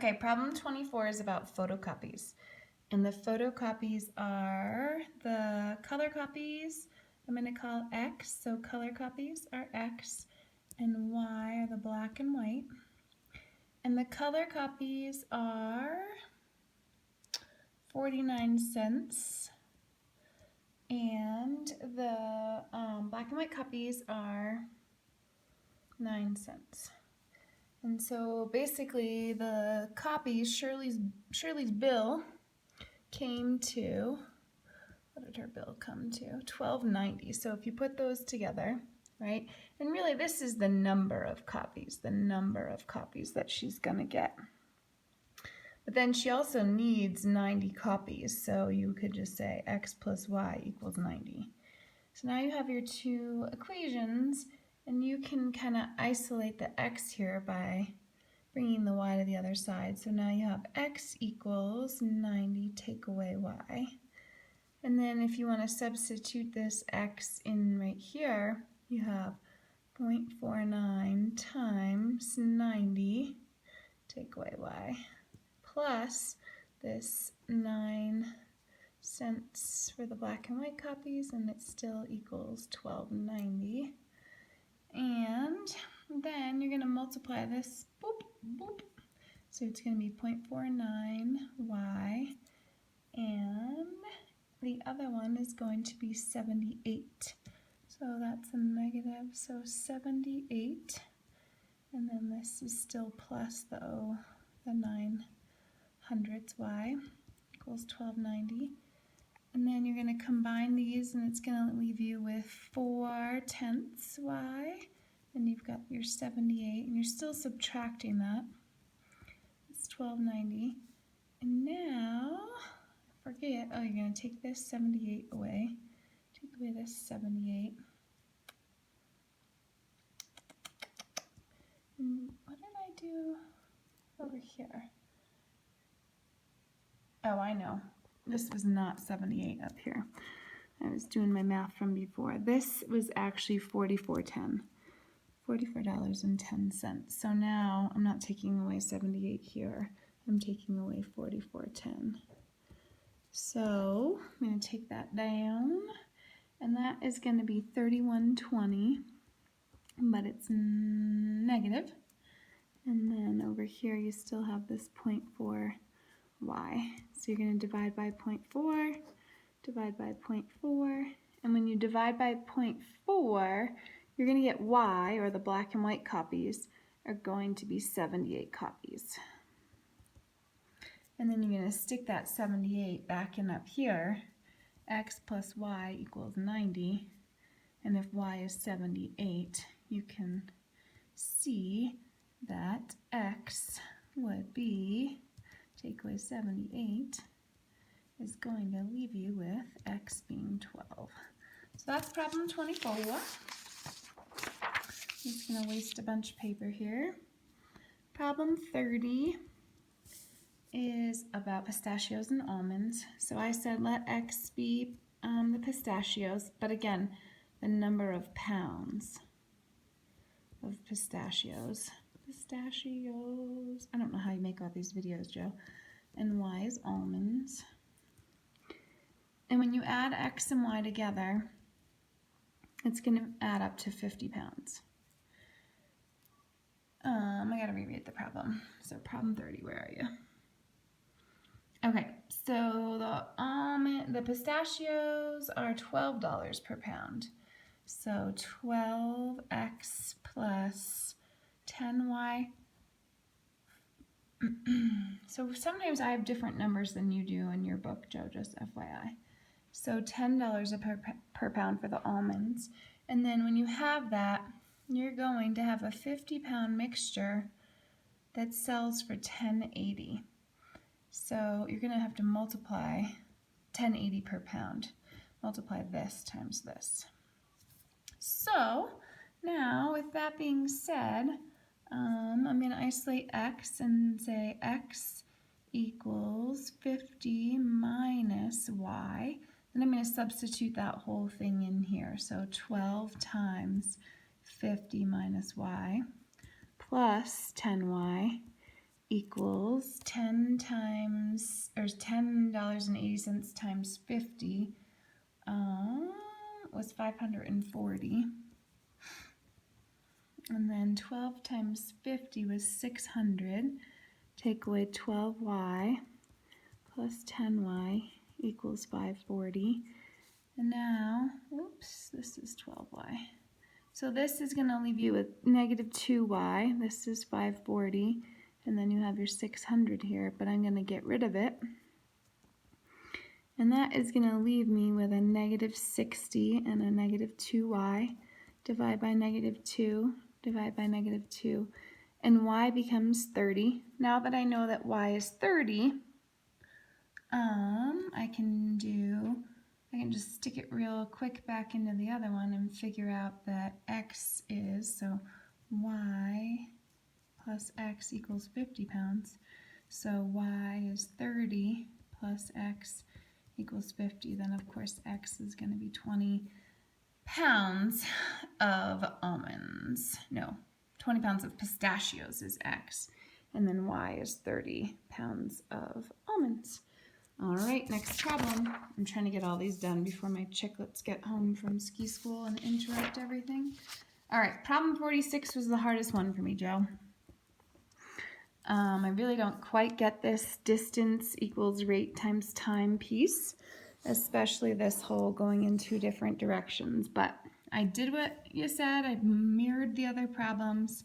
Okay, problem 24 is about photocopies. And the photocopies are the color copies. I'm going to call X, so color copies are X, and Y are the black and white. And the color copies are 49 cents. And the black and white copies are 9 cents. And so basically the copies, Shirley's bill came to, what did her bill come to? $12.90. So if you put those together, right? And really this is the number of copies that she's gonna get. But then she also needs 90 copies, so you could just say X plus Y equals 90. So now you have your two equations, and you can kind of isolate the X here by bringing the Y to the other side. So now you have X equals 90, take away Y. And then if you want to substitute this X in right here, you have 0.49 times 90, take away Y, plus this 9 cents for the black and white copies, and it still equals $12.90. And then you're going to multiply this, boop, boop. So it's going to be 0.49y, and the other one is going to be 78. So that's a negative, so 78. And then this is still plus the 9 hundredths y equals 1290. And then you're going to combine these, and it's going to leave you with 4/10 y. And you've got your 78, and you're still subtracting that. It's 1290. And now, forget, oh, you're going to take this 78 away. Take away this 78. And what did I do over here? Oh, I know. This was not 78 up here. I was doing my math from before. This was actually $44.10. $44.10. So now I'm not taking away 78 here. I'm taking away $44.10. So I'm going to take that down, and that is going to be $31.20, but it's negative. And then over here you still have this 0.4y. So you're going to divide by 0.4, divide by 0.4, and when you divide by 0.4, you're going to get y, or the black and white copies, are going to be 78 copies. And then you're going to stick that 78 back in up here. X plus y equals 90. And if y is 78, you can see that x would be, take away 78, is going to leave you with x being 12. So that's problem 24. I'm just going to waste a bunch of paper here. Problem 30 is about pistachios and almonds. So I said let x be the pistachios, but again, the number of pounds of pistachios. Pistachios. I don't know how you make all these videos, Joe. And y is almonds. And when you add x and y together, it's going to add up to 50 pounds. I got to reread the problem. So problem 30, where are you? Okay, so the pistachios are $12 per pound. So 12x plus 10y. So sometimes I have different numbers than you do in your book, Joe, just FYI. So $10 per pound for the almonds. And then when you have that, you're going to have a 50-pound mixture that sells for $10.80. So you're going to have to multiply $10.80 per pound. Multiply this times this. So now, with that being said, I'm going to isolate x and say x equals 50 minus y. Then I'm going to substitute that whole thing in here. So 12 times 50 minus y plus 10y equals 10 times, or $10.80 times 50 was 540. And then 12 times 50 was 600. Take away 12y plus 10y equals 540. And now, oops, this is 12y. So this is going to leave you with negative 2y. This is 540. And then you have your 600 here, but I'm going to get rid of it. And that is going to leave me with a negative 60 and a negative 2y. Divide by negative 2, divide by negative 2. And y becomes 30. Now that I know that y is 30, I can just stick it real quick back into the other one and figure out that x is, so y plus x equals 50 pounds. So y is 30 plus x equals 50. Then of course x is going to be 20 pounds of almonds. No, 20 pounds of pistachios is x. And then y is 30 pounds of almonds. All right, next problem. I'm trying to get all these done before my chicklets get home from ski school and interrupt everything. All right, problem 46 was the hardest one for me, Joe. I really don't quite get this distance equals rate times time piece, especially this whole going in two different directions. But I did what you said. I mirrored the other problems.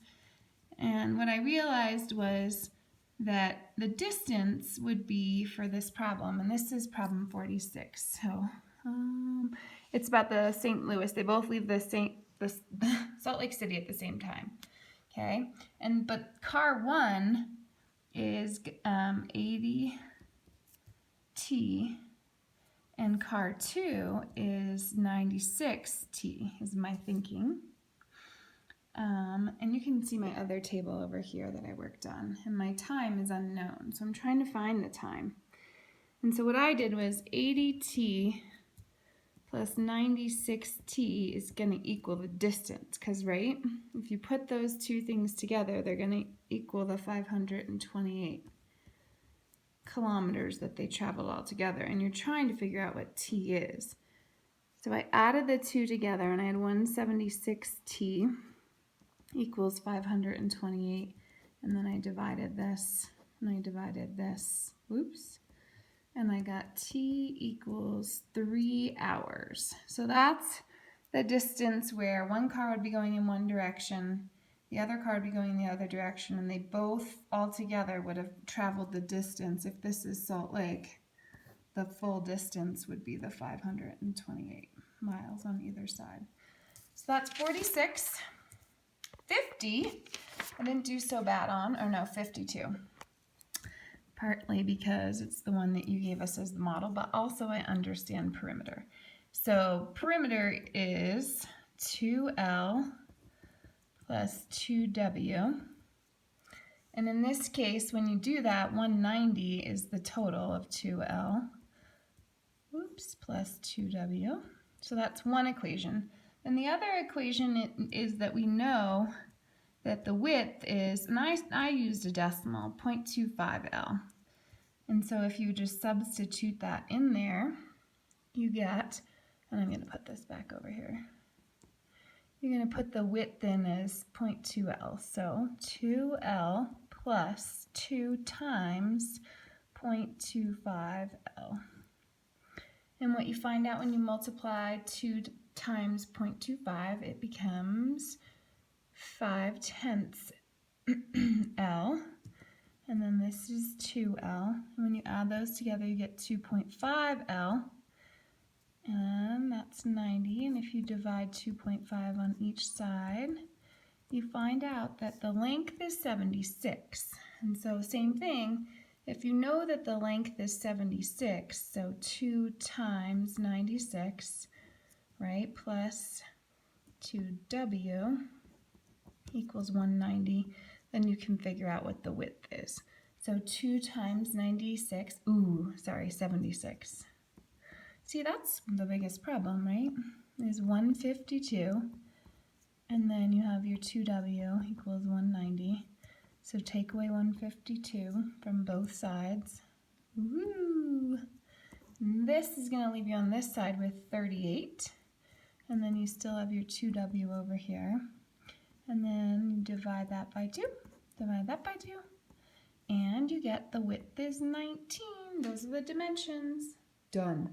And what I realized was that the distance would be for this problem, and this is problem 46. So it's about the St. Louis. They both leave the Salt Lake City at the same time. Okay, but car 1 is 80t, and car 2 is 96t, is my thinking. And you can see my other table over here that I worked on, and my time is unknown, so I'm trying to find the time. And so what I did was 80t plus 96t is going to equal the distance, because, right, if you put those two things together, they're going to equal the 528 kilometers that they traveled all together, and you're trying to figure out what t is. So I added the two together, and I had 176t equals 528, and then I divided this, and I divided this, whoops, and I got t equals 3 hours. So that's the distance where one car would be going in one direction, the other car would be going in the other direction, and they both all together would have traveled the distance. If this is Salt Lake, the full distance would be the 528 miles on either side. So that's 46. 50, I didn't do so bad on, or no, 52. Partly because it's the one that you gave us as the model, but also I understand perimeter. So perimeter is 2L plus 2W. And in this case, when you do that, 190 is the total of 2L, plus 2W. So that's one equation. And the other equation is that we know that the width is, and I used a decimal, 0.25L. And so if you just substitute that in there, you get, and I'm going to put this back over here, you're going to put the width in as 0.2L. So 2L plus 2 times 0.25L. And what you find out when you multiply 2 times 0.25, it becomes 5/10 L, and then this is 2L, and when you add those together you get 2.5L, and that's 90, and if you divide 2.5 on each side, you find out that the length is 76, and so same thing, if you know that the length is 76, so 2 times 96, right, plus 2W equals 190, then you can figure out what the width is. So 2 times 96, 76. See, that's the biggest problem, right? Is 152, and then you have your 2W equals 190. So take away 152 from both sides. Woo! This is going to leave you on this side with 38. And then you still have your 2w over here. And then you divide that by 2. Divide that by 2. And you get the width is 19. Those are the dimensions. Done.